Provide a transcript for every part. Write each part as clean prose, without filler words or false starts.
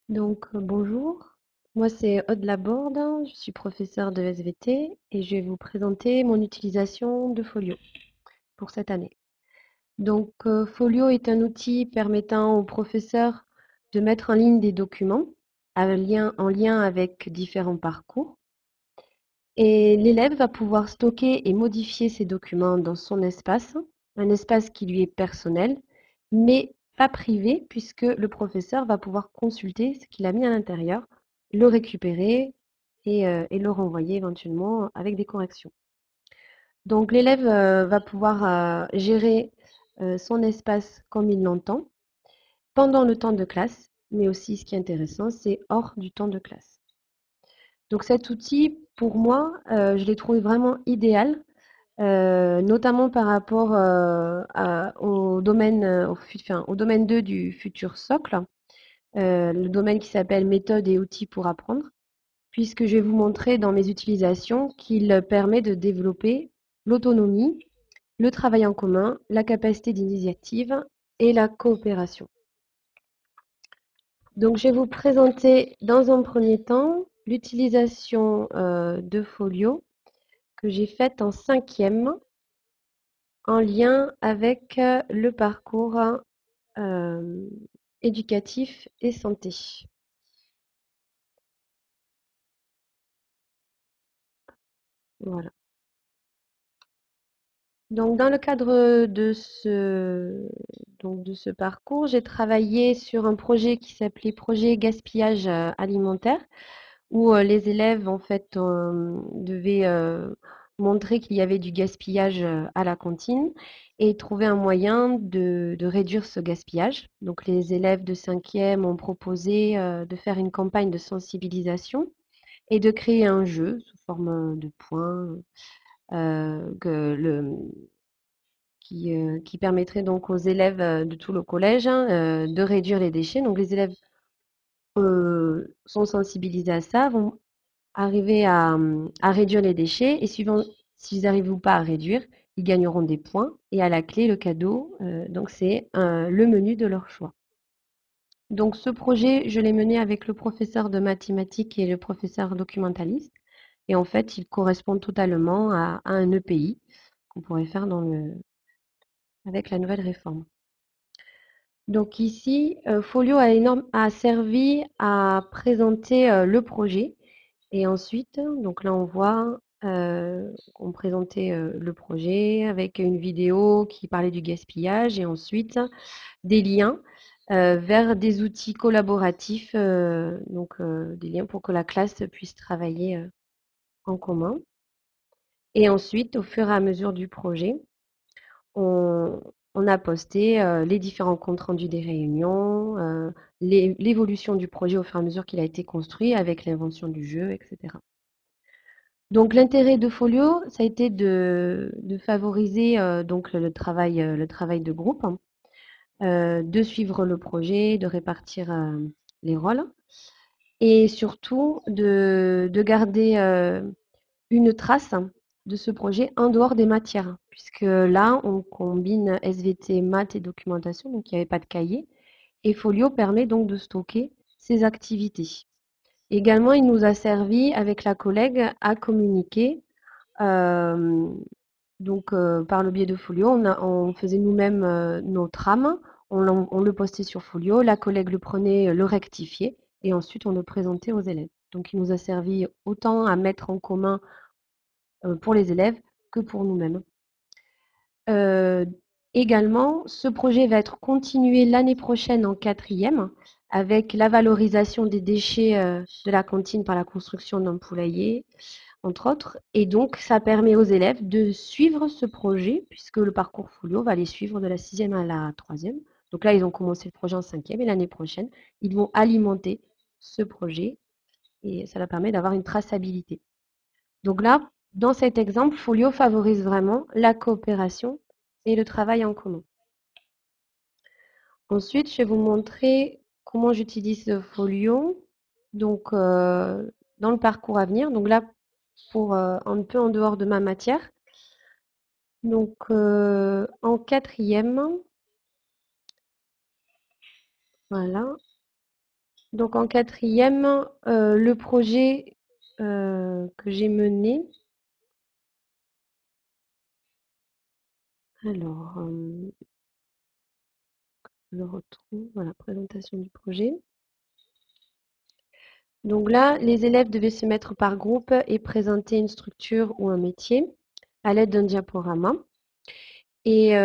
Bonjour, moi c'est Aude Laborde, je suis professeure de SVT et je vais vous présenter mon utilisation de Folio pour cette année. Folio est un outil permettant aux professeurs de mettre en ligne des documents en lien avec différents parcours et l'élève va pouvoir stocker et modifier ces documents dans son espace, un espace qui lui est personnel, mais pas privé, puisque le professeur va pouvoir consulter ce qu'il a mis à l'intérieur, le récupérer et le renvoyer éventuellement avec des corrections. Donc l'élève va pouvoir gérer son espace comme il l'entend pendant le temps de classe, mais aussi ce qui est intéressant, c'est hors du temps de classe. Donc cet outil, pour moi, je l'ai trouvé vraiment idéal, notamment par rapport au domaine, au domaine 2 du futur socle, le domaine qui s'appelle méthodes et outils pour apprendre, puisque je vais vous montrer dans mes utilisations qu'il permet de développer l'autonomie, le travail en commun, la capacité d'initiative et la coopération. Donc, je vais vous présenter dans un premier temps l'utilisation de Folio que j'ai faite en cinquième en lien avec le parcours euh, éducatif et santé. Voilà. Donc, dans le cadre de ce parcours, j'ai travaillé sur un projet qui s'appelait Projet gaspillage alimentaire, où les élèves, en fait, devaient montrer qu'il y avait du gaspillage à la cantine et trouver un moyen de réduire ce gaspillage. Donc, les élèves de cinquième ont proposé de faire une campagne de sensibilisation et de créer un jeu sous forme de points que qui permettrait donc aux élèves de tout le collège de réduire les déchets. Donc, les élèves sont sensibilisés à ça, vont arriver à réduire les déchets et suivant s'ils arrivent ou pas à réduire, ils gagneront des points et à la clé, le cadeau, donc c'est le menu de leur choix. Donc ce projet, je l'ai mené avec le professeur de mathématiques et le professeur documentaliste et en fait, il correspond totalement à un EPI qu'on pourrait faire avec la nouvelle réforme. Donc ici, Folio a servi à présenter le projet. Et ensuite, donc là, on voit qu'on présentait le projet avec une vidéo qui parlait du gaspillage et ensuite des liens vers des outils collaboratifs, des liens pour que la classe puisse travailler en commun. Et ensuite, au fur et à mesure du projet, on, on a posté les différents comptes rendus des réunions, l'évolution du projet au fur et à mesure qu'il a été construit avec l'invention du jeu, etc. Donc l'intérêt de Folio, ça a été de favoriser donc le travail de groupe, hein, de suivre le projet, de répartir les rôles et surtout de garder une trace de ce projet en dehors des matières, puisque là, on combine SVT, maths et documentation, donc il n'y avait pas de cahier. Et Folio permet donc de stocker ces activités. Également, il nous a servi, avec la collègue, à communiquer. euh, Par le biais de Folio, on faisait nous-mêmes nos trames, on le postait sur Folio, la collègue le prenait, le rectifiait, et ensuite on le présentait aux élèves. Donc, il nous a servi autant à mettre en commun pour les élèves que pour nous-mêmes. Euh, Également, ce projet va être continué l'année prochaine en quatrième avec la valorisation des déchets de la cantine par la construction d'un poulailler, entre autres. Et donc, ça permet aux élèves de suivre ce projet puisque le parcours Folio va les suivre de la sixième à la troisième. Donc là, ils ont commencé le projet en cinquième et l'année prochaine, ils vont alimenter ce projet et ça leur permet d'avoir une traçabilité. Donc là, dans cet exemple, Folio favorise vraiment la coopération et le travail en commun. Ensuite, je vais vous montrer comment j'utilise Folio donc, dans le parcours à venir. Donc là, pour un peu en dehors de ma matière. En quatrième, voilà. Donc en quatrième, le projet que j'ai mené, alors, je le retrouve, voilà, présentation du projet. Donc là, les élèves devaient se mettre par groupe et présenter une structure ou un métier à l'aide d'un diaporama. Et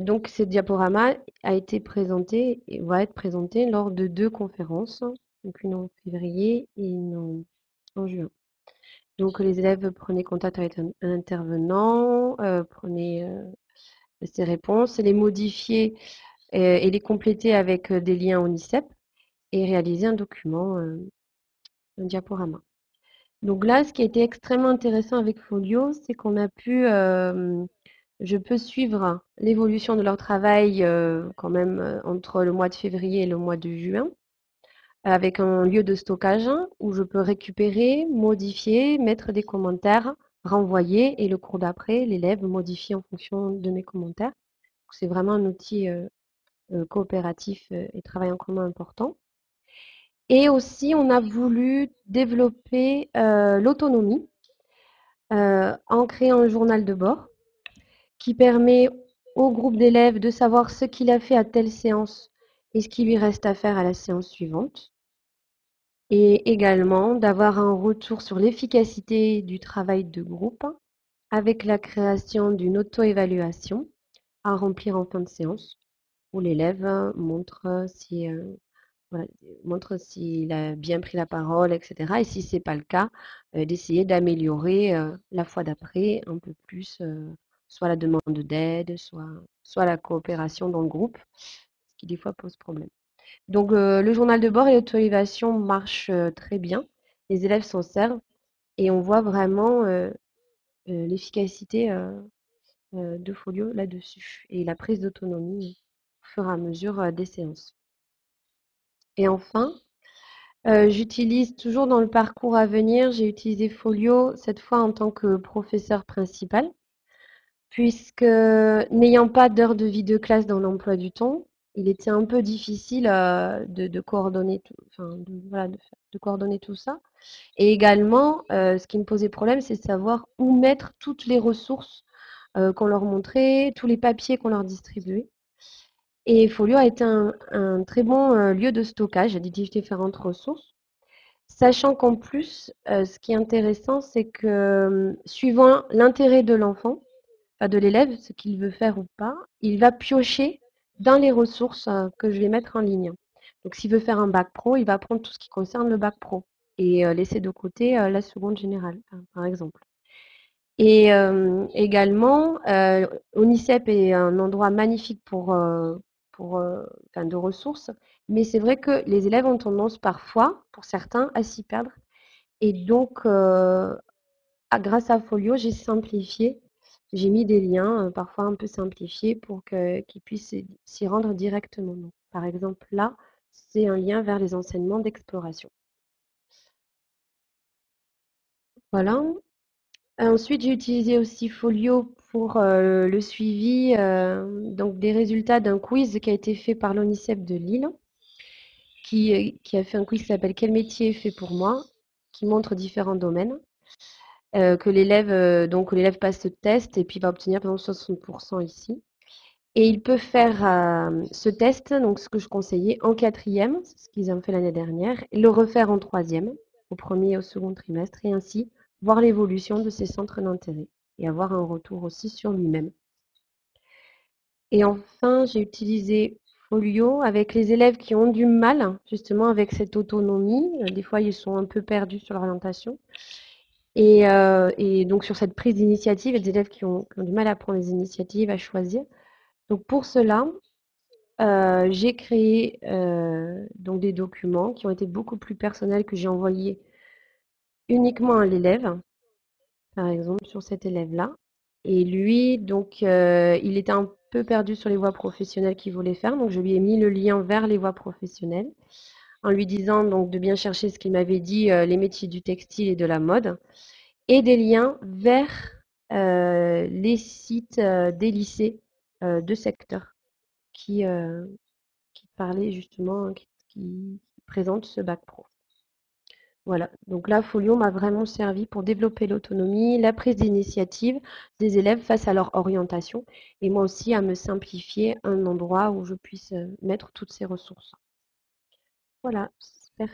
donc, ce diaporama a été présenté et va être présenté lors de 2 conférences, donc une en février et une en juin. Donc les élèves prenaient contact avec un intervenant, prenaient, ses réponses, les modifiaient, et les complétaient avec, des liens ONICEP et réalisaient un document, un diaporama. Donc là, ce qui a été extrêmement intéressant avec Folio, c'est qu'on a pu, je peux suivre l'évolution de leur travail quand même entre le mois de février et le mois de juin, avec un lieu de stockage où je peux récupérer, modifier, mettre des commentaires, renvoyer et le cours d'après, l'élève modifie en fonction de mes commentaires. C'est vraiment un outil coopératif et travail en commun important. Et aussi, on a voulu développer l'autonomie en créant un journal de bord qui permet au groupe d'élèves de savoir ce qu'il a fait à telle séance et ce qui lui reste à faire à la séance suivante. Et également d'avoir un retour sur l'efficacité du travail de groupe avec la création d'une auto-évaluation à remplir en fin de séance où l'élève montre si voilà, montre s'il a bien pris la parole, etc. Et si ce n'est pas le cas, d'essayer d'améliorer la fois d'après un peu plus, soit la demande d'aide, soit la coopération dans le groupe, ce qui des fois pose problème. Donc le journal de bord et l'auto-évaluation marchent très bien. Les élèves s'en servent et on voit vraiment l'efficacité de Folio là-dessus et la prise d'autonomie au fur et à mesure des séances. Et enfin, j'utilise toujours dans le parcours à venir, j'ai utilisé Folio, cette fois en tant que professeur principal, puisque n'ayant pas d'heure de vie de classe dans l'emploi du temps, il était un peu difficile de coordonner tout, enfin, voilà, de coordonner tout ça. Et également, ce qui me posait problème, c'est de savoir où mettre toutes les ressources qu'on leur montrait, tous les papiers qu'on leur distribuait. Et Folio a été un très bon lieu de stockage des différentes ressources. Sachant qu'en plus, ce qui est intéressant, c'est que, suivant l'intérêt de l'enfant, enfin de l'élève, ce qu'il veut faire ou pas, il va piocher dans les ressources, que je vais mettre en ligne. Donc s'il veut faire un bac pro, il va prendre tout ce qui concerne le bac pro et laisser de côté, la seconde générale, par exemple. Et également, ONICEP est un endroit magnifique enfin de ressources, mais c'est vrai que les élèves ont tendance parfois, pour certains, à s'y perdre et donc, grâce à Folio, j'ai simplifié. J'ai mis des liens, parfois un peu simplifiés pour qu'ils puissent s'y rendre directement. Donc, par exemple, là, c'est un lien vers les enseignements d'exploration. Voilà. Ensuite, j'ai utilisé aussi Folio pour le suivi donc des résultats d'un quiz qui a été fait par l'ONICEP de Lille, qui a fait un quiz qui s'appelle Quel métier est fait pour moi, qui montre différents domaines. Que l'élève donc l'élève passe ce test et puis va obtenir par exemple 60 ici. Et il peut faire ce test, donc ce que je conseillais, en quatrième, c'est ce qu'ils ont fait l'année dernière, et le refaire en troisième, au premier et au second trimestre, et ainsi voir l'évolution de ses centres d'intérêt et avoir un retour aussi sur lui-même. Et enfin, j'ai utilisé Folio avec les élèves qui ont du mal justement avec cette autonomie. Des fois, ils sont un peu perdus sur l'orientation. Et donc sur cette prise d'initiative, il y a des élèves qui ont du mal à prendre les initiatives, à choisir. Donc pour cela, j'ai créé donc des documents qui ont été beaucoup plus personnels que j'ai envoyés uniquement à l'élève, par exemple sur cet élève-là. Et lui, donc, il était un peu perdu sur les voies professionnelles qu'il voulait faire, donc je lui ai mis le lien vers les voies professionnelles en lui disant donc de bien chercher ce qu'il m'avait dit, les métiers du textile et de la mode. Et des liens vers les sites des lycées de secteur qui, qui parlaient justement, qui présente ce bac pro. Voilà, donc là, Folio m'a vraiment servi pour développer l'autonomie, la prise d'initiative des élèves face à leur orientation et moi aussi à me simplifier un endroit où je puisse mettre toutes ces ressources. Voilà, j'espère